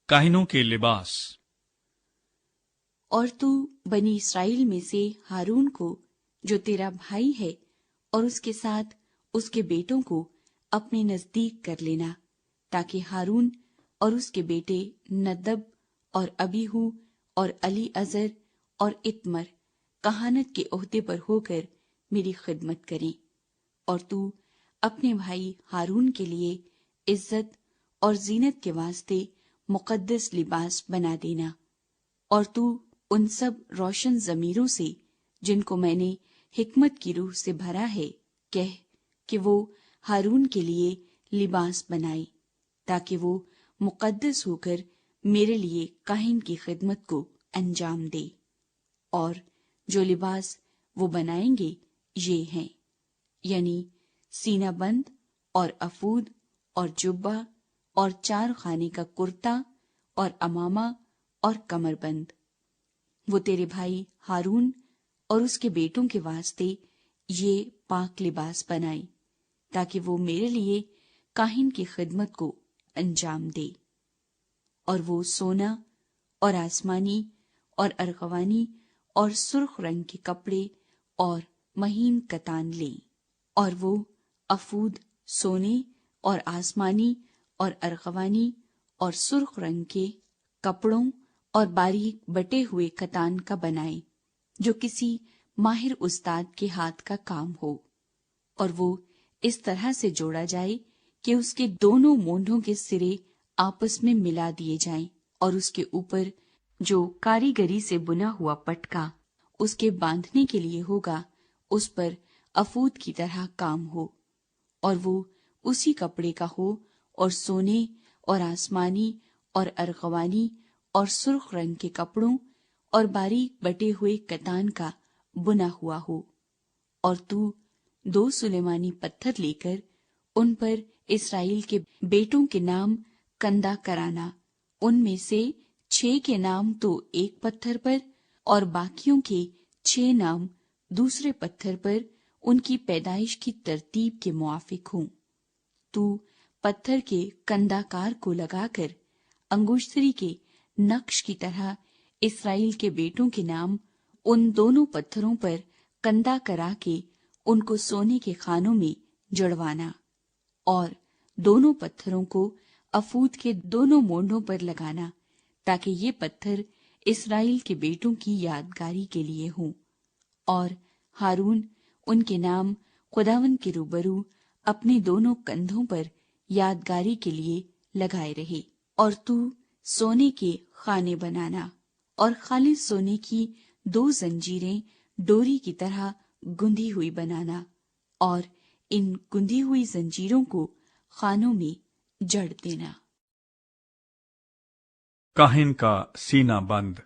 काहिनों के लिबास। और तू बनी इसराइल में से हारून को, जो तेरा भाई है, और उसके साथ उसके बेटों को अपने नजदीक कर लेना, ताकि हारून और उसके बेटे नदब और अबीहू और अली अजर और इत्मर कहानत के ओहदे पर होकर मेरी खिदमत करें। और तू अपने भाई हारून के लिए इज्जत और जीनत के वास्ते मुकद्दस लिबास बना देना। और तू उन सब रोशन ज़मीरों से, जिनको मैंने हिकमत की रूह से भरा है, कह कि वो हारून के लिए लिबास बनाए, ताकि वो मुकद्दस होकर मेरे लिए काहिन की खिदमत को अंजाम दे। और जो लिबास वो बनाएंगे ये हैं, यानी सीना बंद और अफूद और जुब्बा और 4 खाने का कुर्ता और अमामा और कमरबंद। वो तेरे भाई हारून और उसके बेटों के वास्ते ये पाक लिबास बनाए, ताकि वो मेरे लिए काहिन की खिदमत को अंजाम दे। और वो सोना और आसमानी और अर्गवानी और सुर्ख रंग के कपड़े और महीन कतान ले। और वो अफूद सोने और आसमानी और अर्गवानी और सुर्ख रंग के कपड़ों और बारीक बटे हुए कतान का बनाए, जो किसी माहिर उस्ताद के हाथ का काम हो। और वो इस तरह से जोड़ा जाए कि उसके दोनों मोंढों के सिरे आपस में मिला दिए जाएं, और उसके ऊपर जो कारीगरी से बुना हुआ पटका उसके बांधने के लिए होगा, उस पर अफूद की तरह काम हो। और वो उसी कपड़े का हो, और सोने और आसमानी और अर्गवानी और सुर्ख रंग के कपड़ों और बारीक बटे हुए कतान का बुना हुआ हो। और तू 2 सुलेमानी पत्थर लेकर उन पर इसराइल के बेटों के नाम कंदा कराना। उनमें से 6 के नाम तो एक पत्थर पर और बाकियों के 6 नाम दूसरे पत्थर पर उनकी पैदाइश की तरतीब के मुआफिक हों। तू पत्थर के कंदाकार को लगाकर अंगुश्तरी के नक्श की तरह इसराइल के बेटों के नाम उन दोनों पत्थरों पर कंदा करा के उनको सोने के खानों में जड़वाना, और दोनों पत्थरों को अफूद के दोनों मोंढों पर लगाना, ताकि ये पत्थर इसराइल के बेटों की यादगारी के लिए हों। और हारून उनके नाम खुदावन के रूबरू अपने दोनों कंधों पर यादगारी के लिए लगाए रहे। और तू सोने के खाने बनाना, और खालिस सोने की 2 जंजीरें डोरी की तरह गुंदी हुई बनाना, और इन गुंदी हुई जंजीरों को खानों में जड़ देना। काहिन का सीना बंद।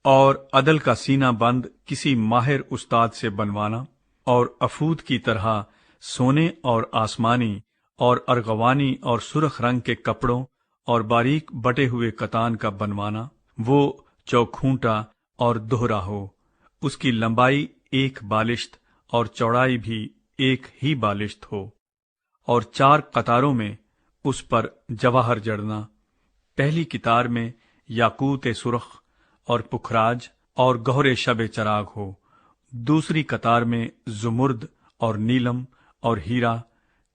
और अदल का सीना बंद किसी माहिर उस्ताद से बनवाना, और अफूद की तरह सोने और आसमानी और अर्गवानी और सुर्ख रंग के कपड़ों और बारीक बटे हुए कतान का बनवाना। वो चौखूंटा और दोहरा हो, उसकी लंबाई 1 बालिश्त और चौड़ाई भी 1 ही बालिश्त हो, और 4 कतारों में उस पर जवाहर जड़ना। पहली कतार में याकूत सुर्ख और पुखराज और गहरे शबे चराग हो, दूसरी कतार में जुमुर्द और नीलम और हीरा,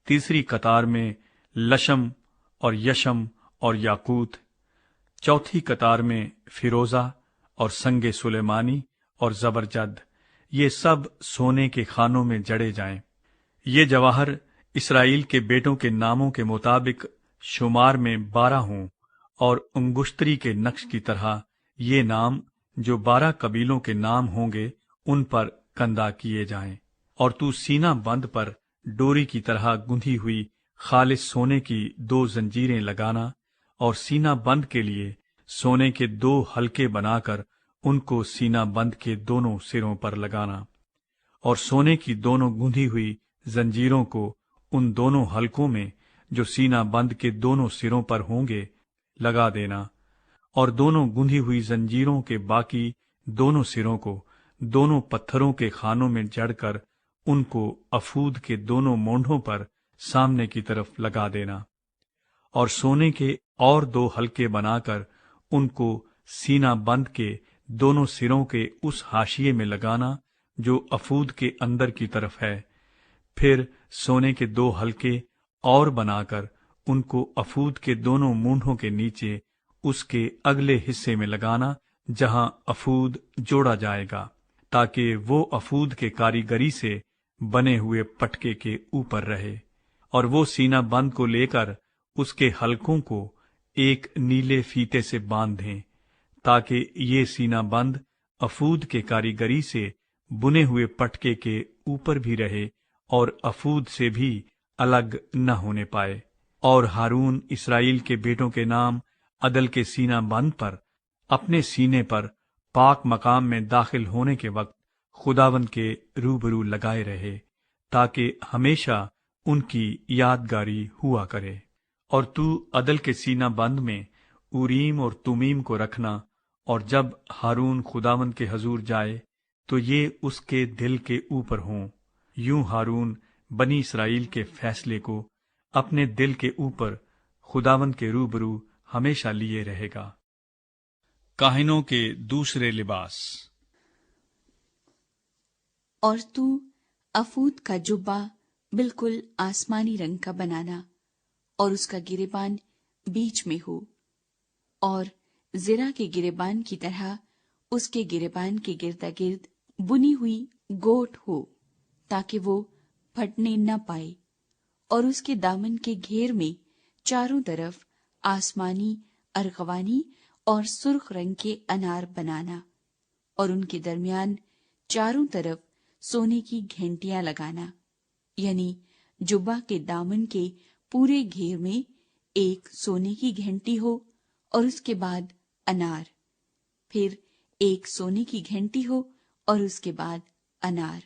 तीसरी कतार में लशम और यशम और याकूत, चौथी कतार में फिरोजा और संगे सुलेमानी और जबरजद। ये सब सोने के खानों में जड़े जाएं। ये जवाहर इसराइल के बेटों के नामों के मुताबिक शुमार में 12 हों, और अंगुश्तरी के नक्श की तरह ये नाम जो 12 कबीलों के नाम होंगे उन पर कंदा किए जाएं। और तू सीना बंद पर डोरी की तरह गुंधी हुई खालिस सोने की 2 जंजीरें लगाना, और सीना बंद के लिए सोने के 2 हल्के बनाकर उनको सीना बंद के दोनों सिरों पर लगाना, और सोने की दोनों गुंधी हुई जंजीरों को उन दोनों हल्कों में जो सीना बंद के दोनों सिरों पर होंगे लगा देना, और दोनों गुंधी हुई जंजीरों के बाकी दोनों सिरों को दोनों पत्थरों के खानों में जड़कर उनको अफूद के दोनों मोंढों पर सामने की तरफ लगा देना। और सोने के اور 2 حلقے بنا کر ان کو سینہ بند کے دونوں سروں کے اس حاشیے میں لگانا جو افود کے اندر کی طرف ہے۔ پھر سونے کے 2 حلقے اور بنا کر ان کو افود کے دونوں مونڈھوں کے نیچے اس کے اگلے حصے میں لگانا جہاں افود جوڑا جائے گا، تاکہ وہ افود کے کاریگری سے بنے ہوئے پٹکے کے اوپر رہے۔ اور وہ سینہ بند کو لے کر اس کے حلقوں کو ایک نیلے فیتے سے باندھ دیں، تاکہ یہ سینہ بند افود کے کاریگری سے بنے ہوئے پٹکے کے اوپر بھی رہے اور افود سے بھی الگ نہ ہونے پائے۔ اور ہارون اسرائیل کے بیٹوں کے نام عدل کے سینہ بند پر اپنے سینے پر پاک مقام میں داخل ہونے کے وقت خداوند کے روبرو لگائے رہے، تاکہ ہمیشہ ان کی یادگاری ہوا کرے۔ اور تو عدل کے سینہ بند میں اوریم اور تومیم کو رکھنا، اور جب ہارون خداوند کے حضور جائے تو یہ اس کے دل کے اوپر ہوں۔ یوں ہارون بنی اسرائیل کے فیصلے کو اپنے دل کے اوپر خداوند کے روبرو ہمیشہ لیے رہے گا۔ کاہنوں کے دوسرے لباس۔ اور تو افود کا جبہ بالکل آسمانی رنگ کا بنانا، اور اس کا گریبان بیچ میں ہو، اور زرہ کے گریبان کی طرح اس کے گریبان کے گردا گرد بنی ہوئی گوٹ ہو، تاکہ وہ پھٹنے نہ پائے، اور اس کے دامن کے گھیر میں چاروں طرف آسمانی، ارغوانی اور سرخ رنگ کے انار بنانا، اور ان کے درمیان چاروں طرف سونے کی گھنٹیاں لگانا، یعنی جبہ کے دامن کے پورے گھیر میں ایک سونے کی گھنٹی ہو، اور اس کے بعد انار، پھر ایک سونے کی گھنٹی ہو، اور اس کے بعد انار۔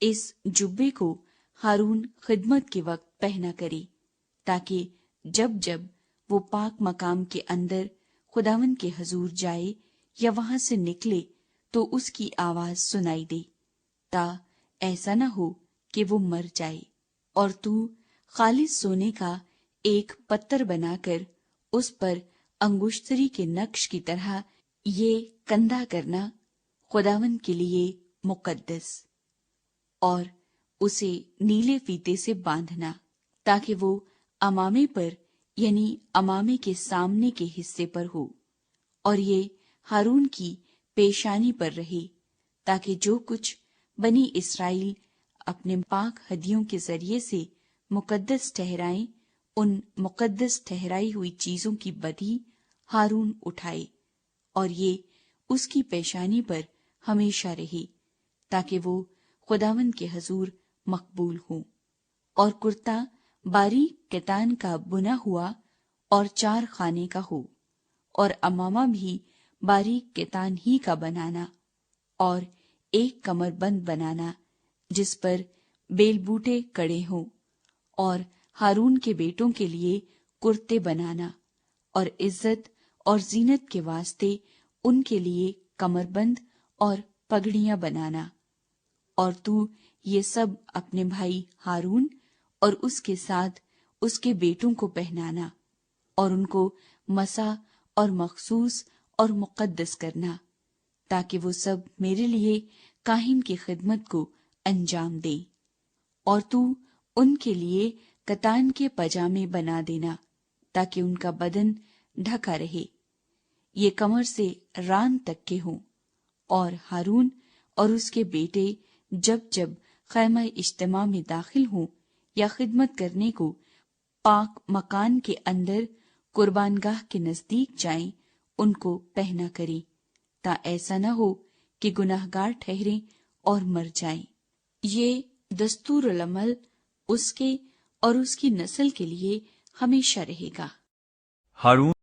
اس جبے کو ہارون خدمت کے وقت پہنا کرے، تاکہ جب جب وہ پاک مقام کے اندر خداوند کے حضور جائے یا وہاں سے نکلے تو اس کی آواز سنائی دے، تا ایسا نہ ہو کہ وہ مر جائے۔ اور تو خالص سونے کا ایک پتھر بنا کر اس پر انگشتری کے نقش کی طرح یہ کندھا کرنا، خداوند کے لیے مقدس، اور اسے نیلے فیتے سے باندھنا، تاکہ وہ امامے پر یعنی امامے کے سامنے کے حصے پر ہو، اور یہ ہارون کی پیشانی پر رہے، تاکہ جو کچھ بنی اسرائیل اپنے پاک ہدیوں کے ذریعے سے مقدس ٹھہرائیں، ان مقدس ٹھہرائی ہوئی چیزوں کی بدی ہارون اٹھائے، اور یہ اس کی پیشانی پر ہمیشہ رہے، تاکہ وہ خداوند کے حضور مقبول ہوں۔ اور کرتا باریک کتان کا بنا ہوا اور 4 خانے کا ہو، اور امامہ بھی باریک کتان ہی کا بنانا، اور ایک کمر بند بنانا جس پر بیل بوٹے کڑے ہوں، اور ہارون کے بیٹوں کے لیے کرتے بنانا، اور عزت اور زینت کے واسطے ان کے لیے کمر بند اور پگڑیاں بنانا۔ اور تو یہ سب اپنے بھائی ہارون اور اس کے ساتھ اس کے بیٹوں کو پہنانا، اور ان کو مسح اور مخصوص اور مقدس کرنا، تاکہ وہ سب میرے لیے کاہن کی خدمت کو انجام دیں۔ اور تو ان کے لیے کتان کے پاجامے بنا دینا، تاکہ ان کا بدن ڈھکا رہے، یہ کمر سے ران تک کے ہوں۔ اور ہارون اور اس کے بیٹے جب جب خیمہ اجتماع میں داخل ہوں یا خدمت کرنے کو پاک مکان کے اندر قربان گاہ کے نزدیک جائیں، ان کو پہنا کریں، تا ایسا نہ ہو کہ گناہ گار ٹھہریں اور مر جائیں۔ یہ دستور العمل اس کے اور اس کی نسل کے لیے ہمیشہ رہے گا۔ ہارون